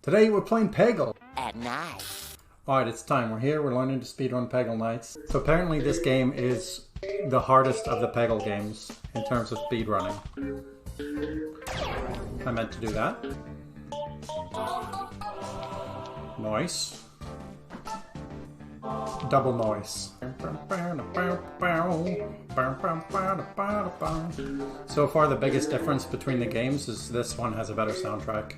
Today we're playing Peggle. At night. Alright, it's time. We're here. We're learning to speedrun Peggle Nights. So apparently this game is the hardest of the Peggle games in terms of speedrunning. I meant to do that. Noise. Double noise. So far the biggest difference between the games is this one has a better soundtrack.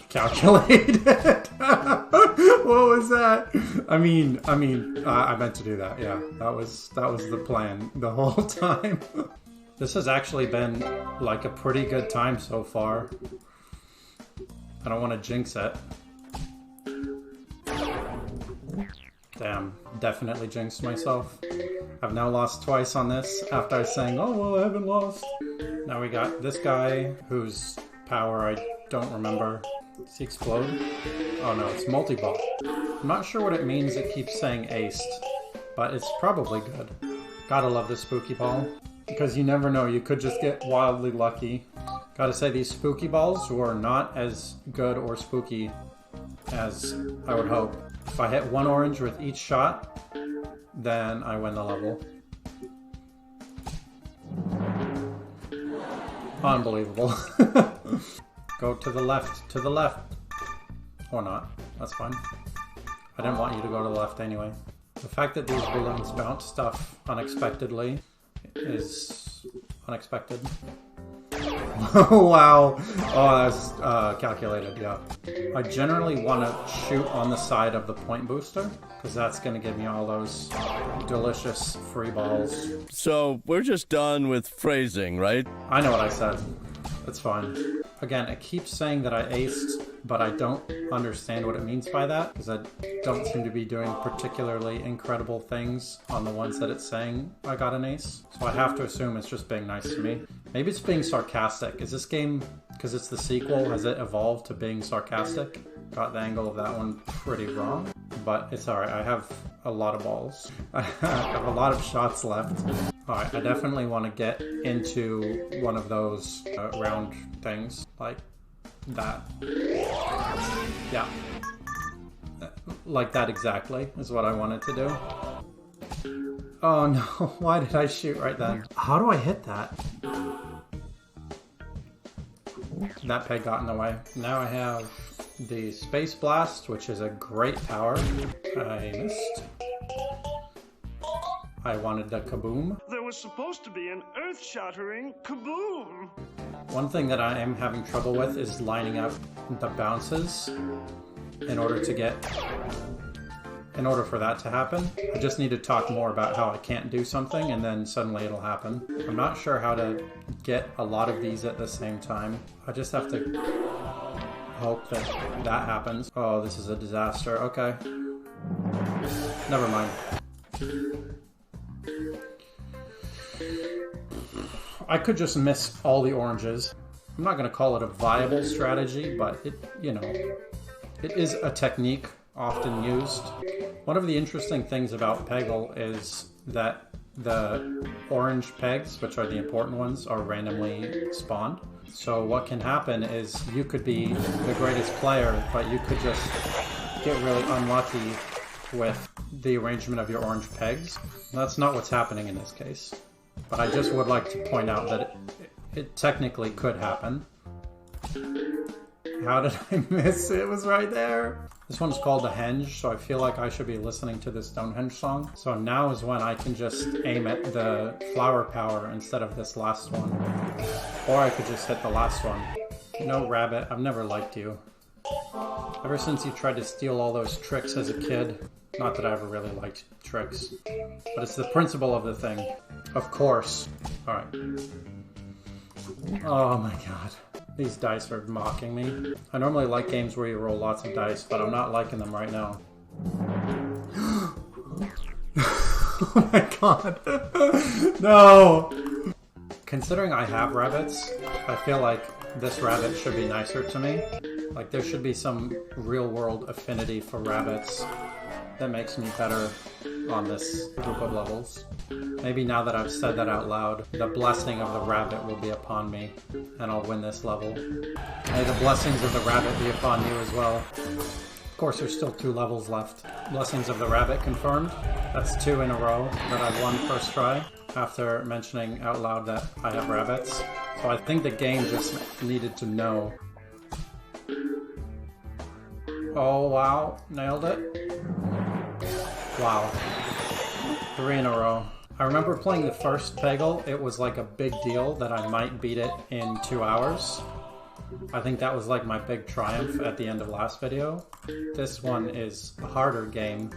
Calculated. What was that? I meant to do that. Yeah, that was the plan the whole time. This has actually been like a pretty good time so far. I don't want to jinx it. Damn, definitely jinxed myself. I've now lost twice on this after I sang, oh well, I haven't lost. Now we got this guy whose power I don't remember. Does he explode? Oh no, it's multi-ball. I'm not sure what it means it keeps saying aced, but it's probably good. Gotta love this spooky ball, because you never know, you could just get wildly lucky. Gotta say, these spooky balls were not as good or spooky as I would hope. If I hit one orange with each shot, then I win the level. Unbelievable. Go to the left, to the left. Or not, that's fine. I didn't want you to go to the left anyway. The fact that these balloons bounce stuff unexpectedly is unexpected. Wow. Oh, that's calculated, yeah. I generally want to shoot on the side of the point booster, because that's going to give me all those delicious free balls. So, we're just done with phrasing, right? I know what I said. It's fine. Again, it keeps saying that I aced, but I don't understand what it means by that, because I don't seem to be doing particularly incredible things on the ones that it's saying I got an ace. So I have to assume it's just being nice to me. Maybe it's being sarcastic. Is this game, because it's the sequel, has it evolved to being sarcastic? Got the angle of that one pretty wrong, but it's alright. I have a lot of balls. I have a lot of shots left. Alright, I definitely want to get into one of those round things, like that. Yeah. Like that exactly is what I wanted to do. Oh no, why did I shoot right then? How do I hit that? That peg got in the way. Now I have the Space Blast, which is a great power. I missed. I wanted the kaboom. There was supposed to be an earth-shattering kaboom! One thing that I am having trouble with is lining up the bounces in order for that to happen. I just need to talk more about how I can't do something and then suddenly it'll happen. I'm not sure how to get a lot of these at the same time. I just have to hope that that happens. Oh, this is a disaster. Okay. Never mind. I could just miss all the oranges. I'm not going to call it a viable strategy, but it is a technique often used. One of the interesting things about Peggle is that the orange pegs, which are the important ones, are randomly spawned. So what can happen is you could be the greatest player, but you could just get really unlucky with the arrangement of your orange pegs. That's not what's happening in this case. But I just would like to point out that it technically could happen. How did I miss? It was right there. This one's called a henge, so I feel like I should be listening to the Stonehenge song. So now is when I can just aim at the flower power instead of this last one. Or I could just hit the last one. No, rabbit, I've never liked you. Ever since you tried to steal all those tricks as a kid. Not that I ever really liked tricks. But it's the principle of the thing. Of course. Alright. Oh my god. These dice are mocking me. I normally like games where you roll lots of dice, but I'm not liking them right now. Oh my god. No! Considering I have rabbits, I feel like this rabbit should be nicer to me. Like there should be some real world affinity for rabbits that makes me better on this group of levels. Maybe now that I've said that out loud, the blessing of the rabbit will be upon me, and I'll win this level. May the blessings of the rabbit be upon you as well. Of course, there's still 2 levels left. Blessings of the rabbit confirmed. That's 2 in a row that I've won first try, after mentioning out loud that I have rabbits. So I think the game just needed to know. Oh wow, nailed it. Wow. 3 in a row. I remember playing the first Peggle, it was like a big deal that I might beat it in 2 hours. I think that was like my big triumph at the end of last video. This one is a harder game,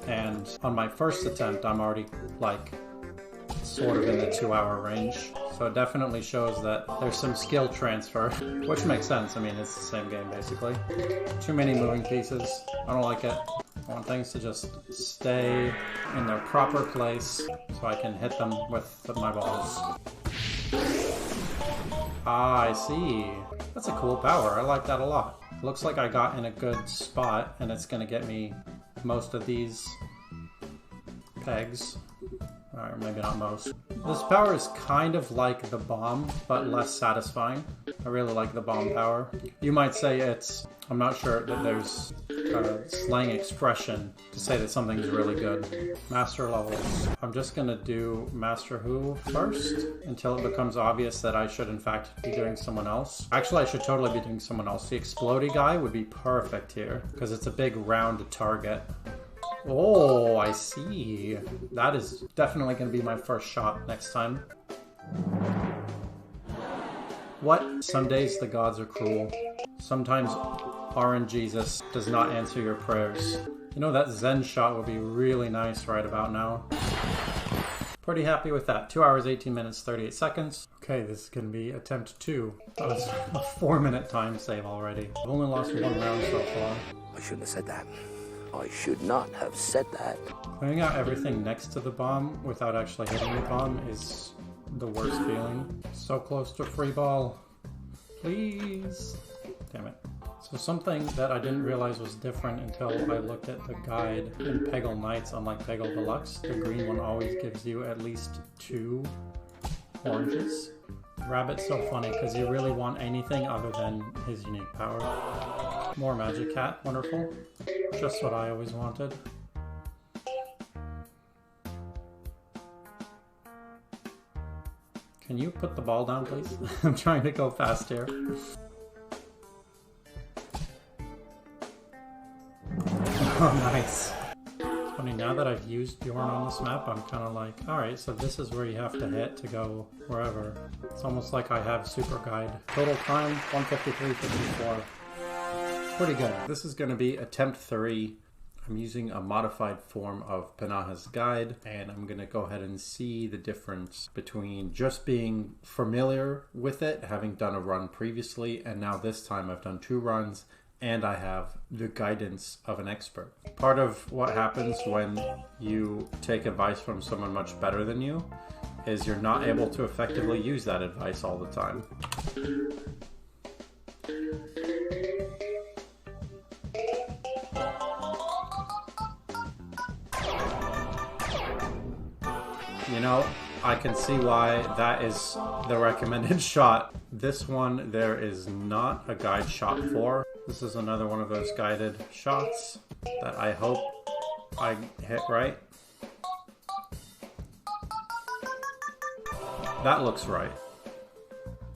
and on my first attempt I'm already like sort of in the 2-hour range. So it definitely shows that there's some skill transfer, which makes sense. I mean, it's the same game basically. Too many moving pieces. I don't like it. I want things to just stay in their proper place so I can hit them with my balls. Ah, I see. That's a cool power. I like that a lot. Looks like I got in a good spot, and it's gonna get me most of these pegs. Or maybe not most. This power is kind of like the bomb, but less satisfying. I really like the bomb power. You might say it's... I'm not sure that there's a slang expression to say that something's really good. Master levels. I'm just gonna do Master Who first, until it becomes obvious that I should in fact be doing someone else. Actually, I should totally be doing someone else. The Explodey guy would be perfect here, because it's a big round target. Oh, I see. That is definitely going to be my first shot next time. What? Some days the gods are cruel. Sometimes RNGesus does not answer your prayers. You know, that Zen shot would be really nice right about now. Pretty happy with that. 2 hours, 18 minutes, 38 seconds. Okay, this is going to be attempt 2. That was a 4-minute time save already. I've only lost 1 round so far. I shouldn't have said that. I should not have said that. Clearing out everything next to the bomb without actually hitting the bomb is the worst feeling. So close to free ball. Please. Damn it. So something that I didn't realize was different until I looked at the guide in Peggle Knights, unlike Peggle Deluxe, the green one always gives you at least 2 oranges. Rabbit's so funny because you really want anything other than his unique power. More Magic Hat, wonderful. Just what I always wanted. Can you put the ball down, please? I'm trying to go fast here. Oh, nice. It's funny, now that I've used Bjorn on this map, I'm kind of like, alright, so this is where you have to hit to go wherever. It's almost like I have Super Guide. Total time, 153.54. Pretty good. This is going to be attempt 3. I'm using a modified form of Pnaha's guide, and I'm going to go ahead and see the difference between just being familiar with it, having done a run previously, and now this time I've done 2 runs, and I have the guidance of an expert. Part of what happens when you take advice from someone much better than you is you're not able to effectively use that advice all the time. You know, I can see why that is the recommended shot. This one, there is not a guide shot for. This is another one of those guided shots that I hope I hit right. That looks right.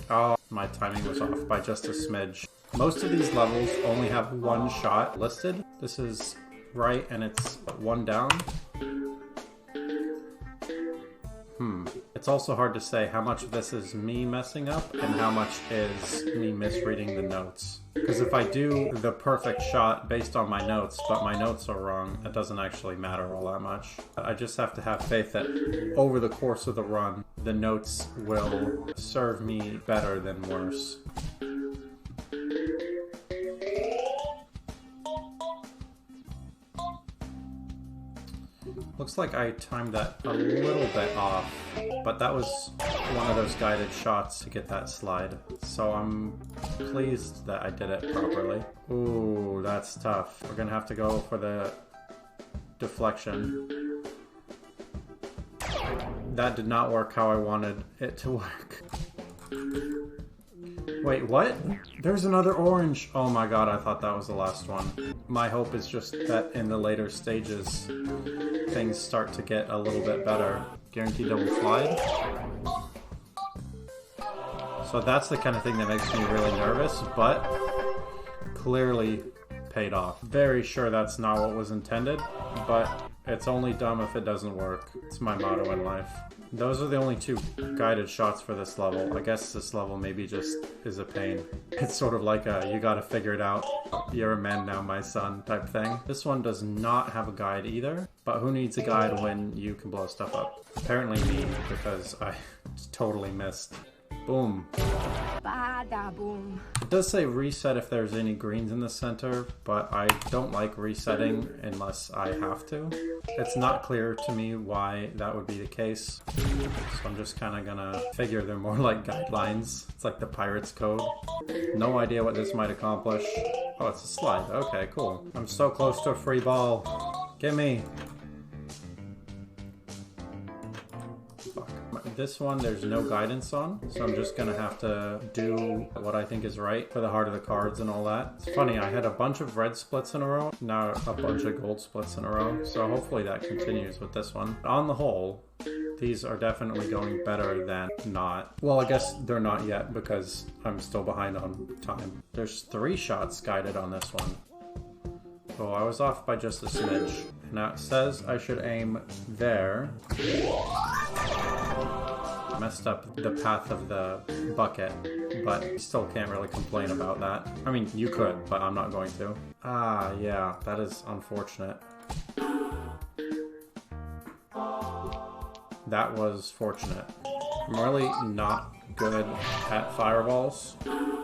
Oh, my timing was off by just a smidge. Most of these levels only have 1 shot listed. This is right, and it's 1 down. It's also hard to say how much of this is me messing up and how much is me misreading the notes. Because if I do the perfect shot based on my notes, but my notes are wrong, it doesn't actually matter all that much. I just have to have faith that over the course of the run, the notes will serve me better than worse. Looks like I timed that a little bit off, but that was one of those guided shots to get that slide. So I'm pleased that I did it properly. Ooh, that's tough. We're gonna have to go for the deflection. That did not work how I wanted it to work. Wait, what? There's another orange. Oh my god, I thought that was the last one. My hope is just that in the later stages, things start to get a little bit better. Guaranteed double slide. So that's the kind of thing that makes me really nervous, but clearly paid off. Very sure that's not what was intended, but it's only dumb if it doesn't work. It's my motto in life. Those are the only two guided shots for this level. I guess this level maybe just is a pain. It's sort of like a you gotta figure it out, you're a man now my son type thing. This one does not have a guide either, but who needs a guide when you can blow stuff up? Apparently me, because I totally missed. Boom. Bada boom. It does say reset if there's any greens in the center, but I don't like resetting unless I have to. It's not clear to me why that would be the case, so I'm just kind of gonna figure they're more like guidelines. It's like the Pirate's Code. No idea what this might accomplish. Oh, it's a slide. Okay, cool. I'm so close to a free ball. Gimme. This one there's no guidance on, so I'm just gonna have to do what I think is right for the heart of the cards and all that. It's funny, I had a bunch of red splits in a row, now a bunch of gold splits in a row, so hopefully that continues with this one. On the whole, these are definitely going better than not. Well, I guess they're not yet because I'm still behind on time. There's 3 shots guided on this one. Oh, I was off by just a smidge. Now it says I should aim there. Messed up the path of the bucket, but you still can't really complain about that. I mean, you could, but I'm not going to. Ah, yeah, that is unfortunate. That was fortunate. I'm really not good at fireballs.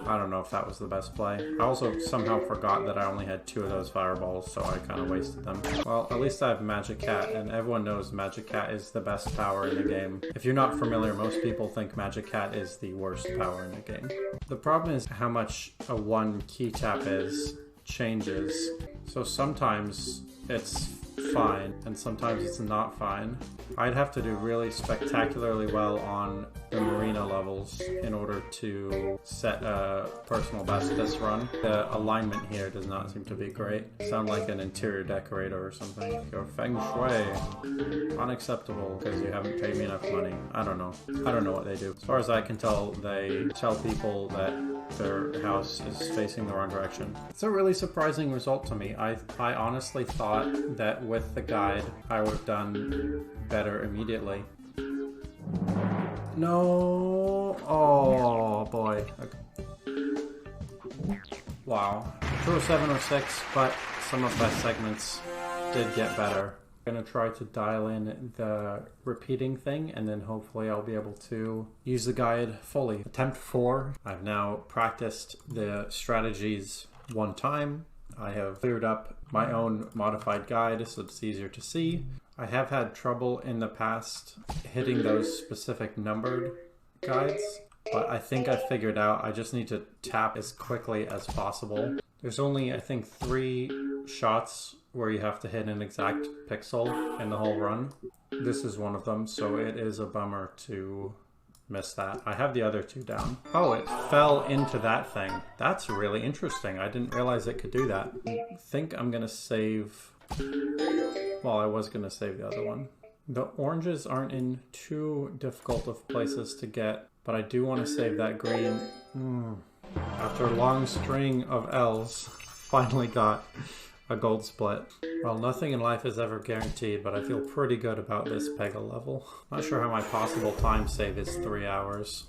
I don't know if that was the best play. I also somehow forgot that I only had 2 of those fireballs, so I kind of wasted them. Well, at least I have Magic Cat, and everyone knows Magic Cat is the best power in the game. If you're not familiar, most people think Magic Cat is the worst power in the game. The problem is how much a 1 key tap is changes. So sometimes it's fine, and sometimes it's not fine. I'd have to do really spectacularly well on the Marina levels in order to set a personal best this run. The alignment here does not seem to be great. Sound like an interior decorator or something. Your Feng Shui. Unacceptable because you haven't paid me enough money. I don't know. I don't know what they do. As far as I can tell, they tell people that their house is facing the wrong direction. It's a really surprising result to me. I honestly thought that with the guide, I would have done better immediately. No. Oh boy. Okay. Wow. 207 or 6, but some of the segments did get better. I'm gonna try to dial in the repeating thing, and then hopefully I'll be able to use the guide fully. Attempt 4. I've now practiced the strategies 1 time. I have cleared up my own modified guide so it's easier to see. I have had trouble in the past hitting those specific numbered guides, but I think I figured out I just need to tap as quickly as possible. There's only, I think, 3 shots where you have to hit an exact pixel in the whole run. This is one of them, so it is a bummer to miss that. I have the other 2 down. Oh, it fell into that thing. That's really interesting. I didn't realize it could do that. I think I'm gonna save... Well, I was gonna save the other one. The oranges aren't in too difficult of places to get, but I do want to save that green. After a long string of L's, finally got a gold split. Well, nothing in life is ever guaranteed, but I feel pretty good about this Pega level. Not sure how my possible time save is 3 hours.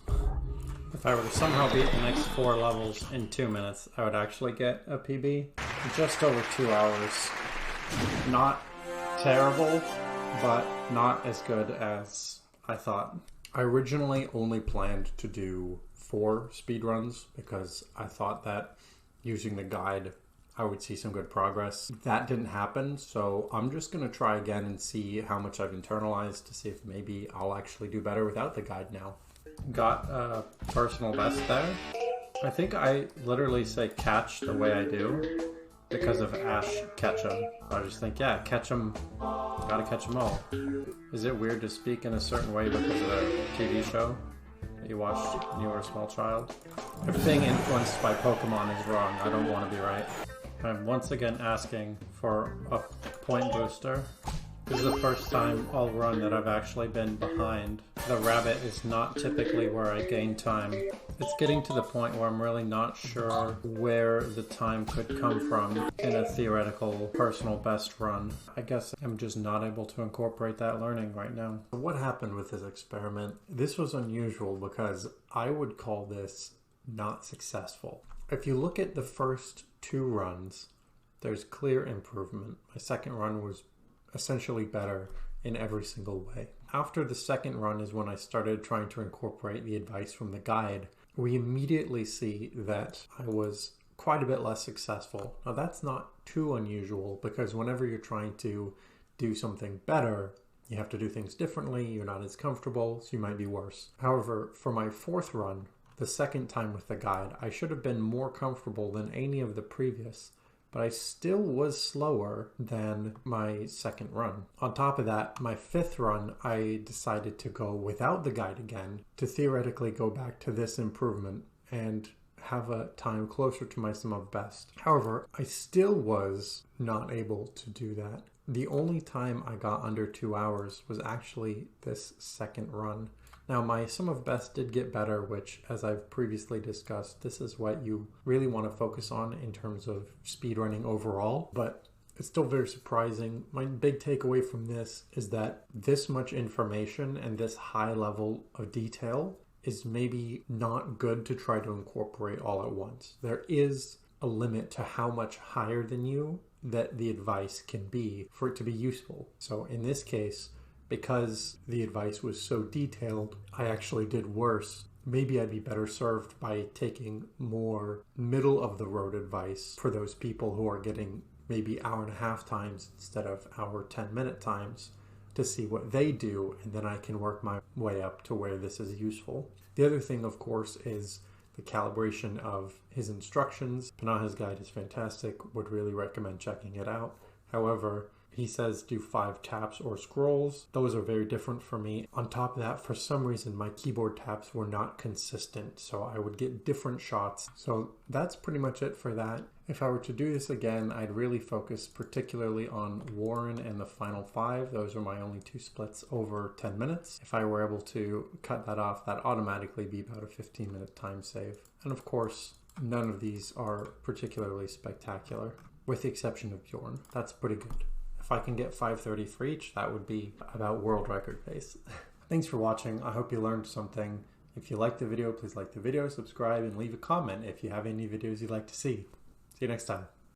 If I were to somehow beat the next 4 levels in 2 minutes, I would actually get a PB. Just over 2 hours. Not terrible, but not as good as I thought. I originally only planned to do 4 speedruns because I thought that using the guide I would see some good progress. That didn't happen, so I'm just going to try again and see how much I've internalized to see if maybe I'll actually do better without the guide now. Got a personal best there. I think I literally say catch the way I do. because of Ash Ketchum. I just think, yeah, catch 'em, gotta catch 'em all. Is it weird to speak in a certain way because of a TV show that you watched when you were a small child? If being influenced by Pokemon is wrong, I don't want to be right. I'm once again asking for a point booster. This is the first time all run that I've actually been behind. The rabbit is not typically where I gain time. It's getting to the point where I'm really not sure where the time could come from in a theoretical personal best run. I guess I'm just not able to incorporate that learning right now. What happened with this experiment? This was unusual because I would call this not successful. If you look at the first 2 runs, there's clear improvement. My second run was essentially better in every single way. After the second run is when I started trying to incorporate the advice from the guide. We immediately see that I was quite a bit less successful. Now that's not too unusual because whenever you're trying to do something better, you have to do things differently, you're not as comfortable, so you might be worse. However, for my 4th run, the second time with the guide, I should have been more comfortable than any of the previous, but I still was slower than my second run. On top of that, my 5th run, I decided to go without the guide again to theoretically go back to this improvement and have a time closer to my sum of best. However, I still was not able to do that. The only time I got under 2 hours was actually this second run. Now my sum of best did get better, which, as I've previously discussed, this is what you really want to focus on in terms of speedrunning overall, but it's still very surprising. My big takeaway from this is that this much information and this high level of detail is maybe not good to try to incorporate all at once. There is a limit to how much higher than you that the advice can be for it to be useful. So in this case, because the advice was so detailed, I actually did worse. Maybe I'd be better served by taking more middle of the road advice for those people who are getting maybe 1.5 hour times instead of 10-minute times to see what they do, and then I can work my way up to where this is useful. The other thing, of course, is the calibration of his instructions. Pnaha's guide is fantastic, would really recommend checking it out. However, he says do 5 taps or scrolls. Those are very different for me. On top of that, for some reason, my keyboard taps were not consistent, so I would get different shots. So that's pretty much it for that. If I were to do this again, I'd really focus particularly on Warren and the final 5. Those are my only 2 splits over 10 minutes. If I were able to cut that off, that'd automatically be about a 15-minute time save. And of course, none of these are particularly spectacular, with the exception of Bjorn. That's pretty good. If I can get 5:30 for each, that would be about world record pace. Thanks for watching. I hope you learned something. If you liked the video, please like the video, subscribe, and leave a comment if you have any videos you'd like to see. See you next time.